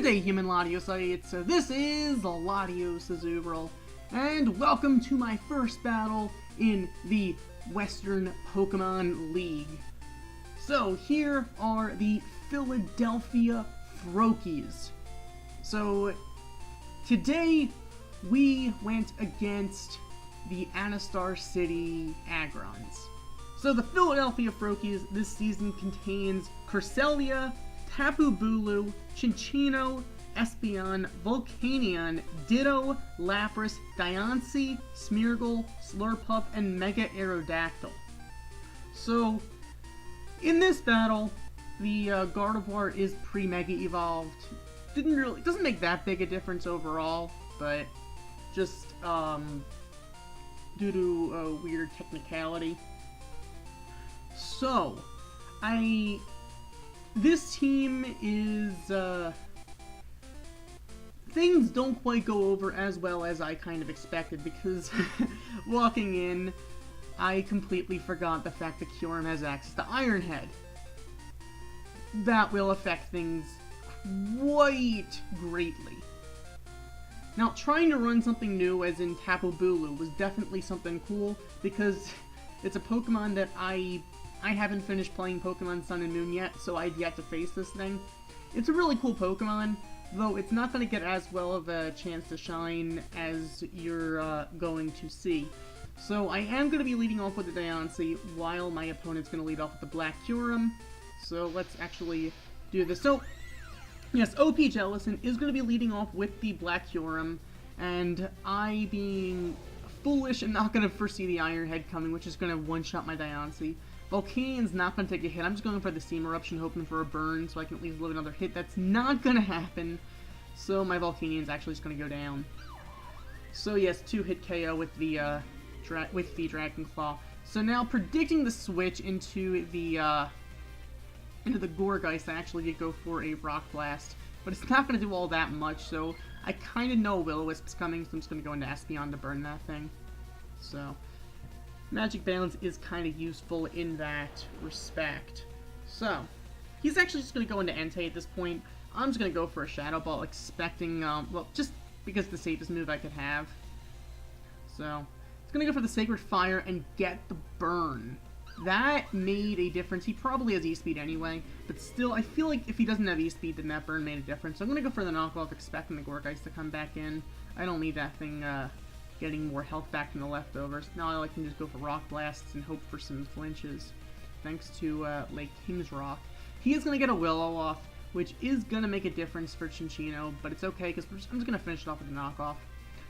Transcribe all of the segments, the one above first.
day, human Latiosites. So this is Latios Azubral, and welcome to my first battle in the Western Pokemon League. So here are the Philadelphia Froakies. So today we went against the Anistar City Aggrons. So the Philadelphia Froakies this season contains Cresselia, Tapu Bulu, Cinccino, Espeon, Volcanion, Ditto, Lapras, Diancie, Smeargle, Slurpuff, and Mega Aerodactyl. So, in this battle, the Gardevoir is pre-Mega Evolved. Doesn't make that big a difference overall, but just due to a weird technicality. So, this team is, things don't quite go over as well as I kind of expected, because walking in, I completely forgot the fact that Kyurem has access to Iron Head. That will affect things quite greatly. Now, trying to run something new, as in Tapu Bulu, was definitely something cool, because it's a Pokemon that I haven't finished playing Pokemon Sun and Moon yet, so I've yet to face this thing. It's a really cool Pokemon, though it's not going to get as well of a chance to shine as you're going to see. So I am going to be leading off with the Diancie, while my opponent's going to lead off with the Black Kyurem. So let's actually do this. So, yes, OP Jellison is going to be leading off with the Black Kyurem, and I, being foolish and not going to foresee the Iron Head coming, which is going to one-shot my Diancie. Volcanion's not going to take a hit. I'm just going for the Steam Eruption, hoping for a burn so I can at least live another hit. That's not going to happen. So my Volcanion's actually just going to go down. So yes, 2-hit KO with the Dragon Claw. So now predicting the switch into the Gourgeist, I actually did go for a Rock Blast. But it's not going to do all that much, so I kind of know Will-O-Wisp is coming, so I'm just going to go into Espeon to burn that thing. So Magic Balance is kind of useful in that respect. So, he's actually just going to go into Entei at this point. I'm just going to go for a Shadow Ball, expecting, well, just because the safest move I could have. So, it's going to go for the Sacred Fire and get the burn. That made a difference. He probably has E-Speed anyway, but still, I feel like if he doesn't have E-Speed, then that burn made a difference. So I'm going to go for the knockoff, expecting the Gourgeist to come back in. I don't need that thing, getting more health back from the leftovers. Now I can just go for Rock Blasts and hope for some flinches, thanks to Lake King's Rock. He is going to get a Willow off, which is going to make a difference for Cinccino, but it's okay, because I'm just going to finish it off with a knockoff.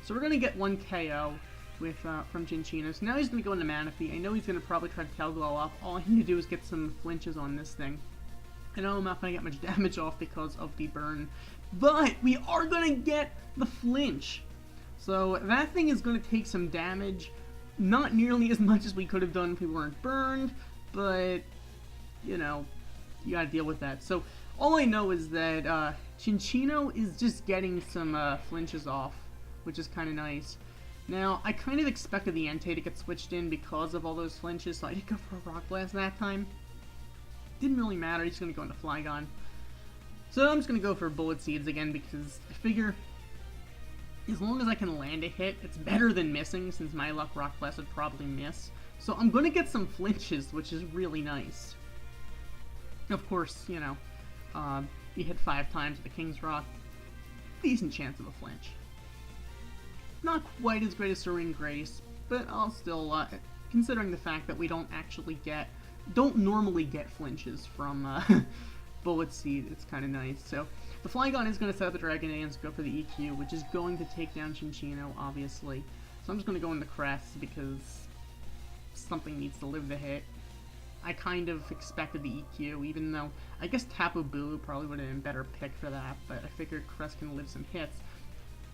So we're going to get one KO with from Cinccino. So now he's going to go into Manaphy. I know he's going to probably try to Tail Glow off. All I need to do is get some flinches on this thing. I know I'm not going to get much damage off because of the burn, but we are going to get the flinch. So that thing is going to take some damage, not nearly as much as we could have done if we weren't burned, but, you know, you gotta deal with that. So all I know is that Cinccino is just getting some flinches off, which is kind of nice. Now, I kind of expected the Entei to get switched in because of all those flinches, so I did go for a Rock Blast that time. Didn't really matter, he's going to go into Flygon. So I'm just going to go for Bullet Seeds again, because I figure as long as I can land a hit, it's better than missing, since my luck Rock Blast would probably miss. So I'm going to get some flinches, which is really nice. Of course, you know, you hit 5 times with the King's Rock, decent chance of a flinch. Not quite as great as Serene Grace, but I'll still, considering the fact that we don't normally get flinches from Bullet Seed, it's kind of nice. So the Flygon is going to set up the Dragonance, go for the EQ, which is going to take down Cinccino, obviously. So I'm just going to go into Crest, because something needs to live the hit. I kind of expected the EQ, even though I guess Tapu Bulu probably would have been a better pick for that, but I figured Crest can live some hits.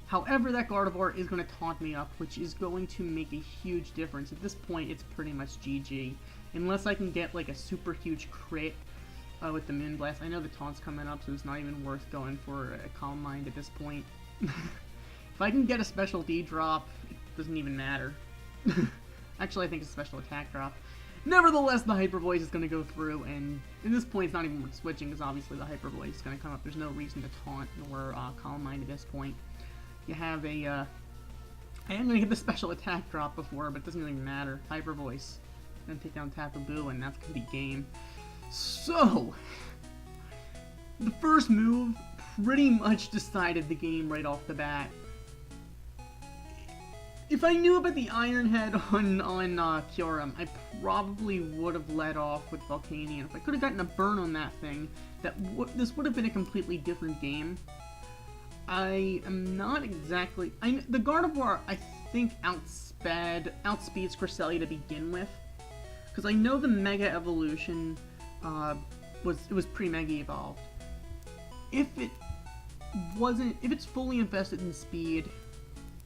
However, that Gardevoir is going to taunt me up, which is going to make a huge difference. At this point, it's pretty much GG. Unless I can get like a super huge crit with the Moonblast. I know the taunt's coming up, so it's not even worth going for a Calm Mind at this point. If I can get a special D drop, it doesn't even matter. Actually, I think it's a special attack drop. Nevertheless, the Hyper Voice is going to go through, and at this point, it's not even worth switching, because obviously the Hyper Voice is going to come up. There's no reason to taunt or Calm Mind at this point. You have a, I am going to get the special attack drop before, but it doesn't really matter. Hyper Voice. Then take down Tapu Boo, and that's going to be game. So, the first move pretty much decided the game right off the bat. If I knew about the Iron Head on Kyurem, I probably would have led off with Volcanion. If I could have gotten a burn on that thing, this would have been a completely different game. I am not exactly... the Gardevoir, I think, outspeeds Cresselia to begin with. Because I know the Mega Evolution was pre-Mega Evolved. If it's fully invested in speed,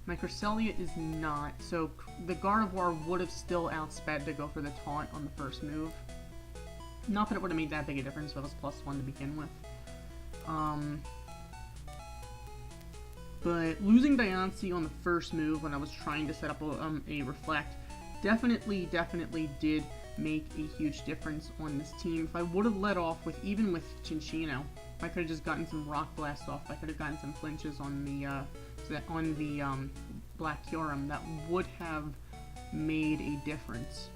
my Cresselia is not, so the Gardevoir would have still outsped to go for the taunt on the first move. Not that it would have made that big a difference, but it was +1 to begin with. But losing Diancie on the first move when I was trying to set up a Reflect definitely did make a huge difference on this team. If I would have led off with, even with Cinccino, if I could have just gotten some Rock Blast off, if I could have gotten some flinches on the Black Kyurem, that would have made a difference.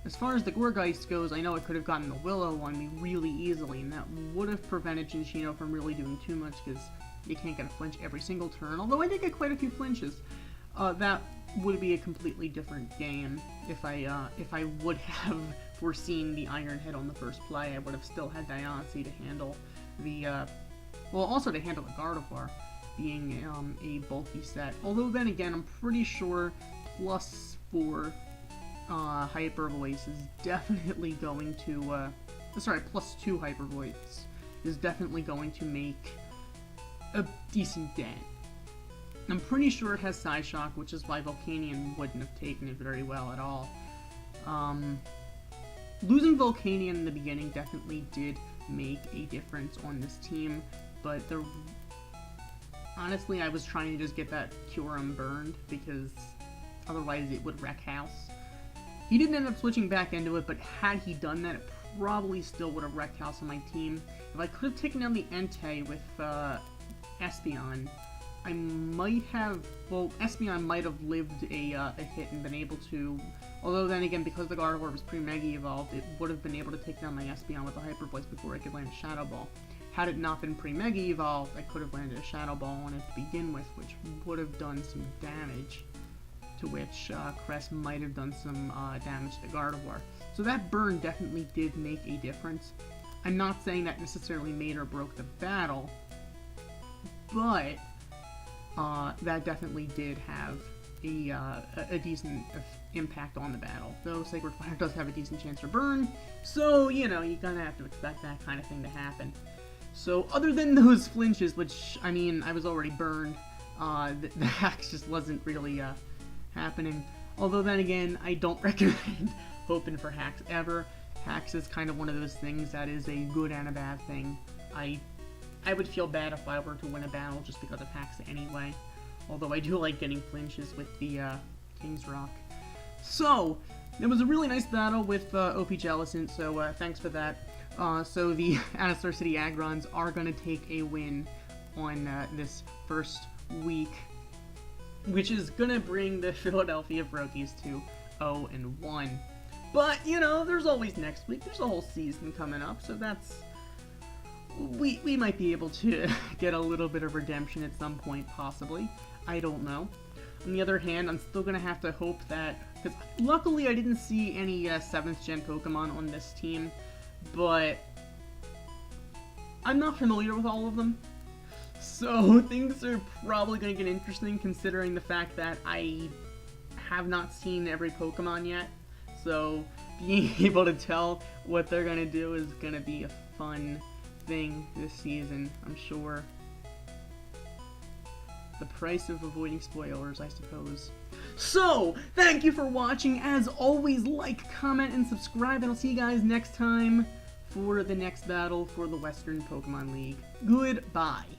As far as the Gourgeist goes, I know I could have gotten the Willow on me really easily, and that would have prevented Cinccino from really doing too much, because you can't get a flinch every single turn, although I did get quite a few flinches. That would be a completely different game if I would have foreseen the Iron Head on the first play. I would have still had Diancie to handle also to handle the Gardevoir, being a bulky set. Although then again, I'm pretty sure +4 Hyper Voice is definitely going to, +2 Hyper Voice is definitely going to make a decent dent. I'm pretty sure it has Psyshock, which is why Volcanion wouldn't have taken it very well at all. Losing Volcanion in the beginning definitely did make a difference on this team, but honestly, I was trying to just get that Kyurem burned, because otherwise it would wreck House. He didn't end up switching back into it, but had he done that, it probably still would have wrecked House on my team. If I could have taken down the Entei with Espeon, I might have, Espeon might have lived a hit and been able to, although then again, because the Gardevoir was pre-Mega Evolved, it would have been able to take down my Espeon with a Hyper Voice before I could land a Shadow Ball. Had it not been pre-Mega Evolved, I could have landed a Shadow Ball on it to begin with, which would have done some damage, to which Cress might have done some damage to Gardevoir. So that burn definitely did make a difference. I'm not saying that necessarily made or broke the battle, but that definitely did have a decent impact on the battle. Though Sacred Fire does have a decent chance for burn, so, you know, you're gonna have to expect that kind of thing to happen. So, other than those flinches, which, I mean, I was already burned, the hacks just wasn't really happening. Although then again, I don't recommend hoping for hacks ever. Hacks is kind of one of those things that is a good and a bad thing. I would feel bad if I were to win a battle just because of hacks anyway. Although I do like getting flinches with the King's Rock. So, it was a really nice battle with OP Jellicent, so thanks for that. So the Anistar City Aggrons are going to take a win on this first week, which is going to bring the Philadelphia Froakies to 0-1. But, you know, there's always next week. There's a whole season coming up, so that's... We might be able to get a little bit of redemption at some point, possibly. I don't know. On the other hand, I'm still going to have to hope that... Because luckily I didn't see any 7th gen Pokemon on this team, but I'm not familiar with all of them. So things are probably going to get interesting, considering the fact that I have not seen every Pokemon yet. So being able to tell what they're going to do is going to be a fun thing this season, I'm sure. The price of avoiding spoilers, I suppose. So, thank you for watching. As always, like, comment, and subscribe, and I'll see you guys next time for the next battle for the Western Pokemon League. Goodbye.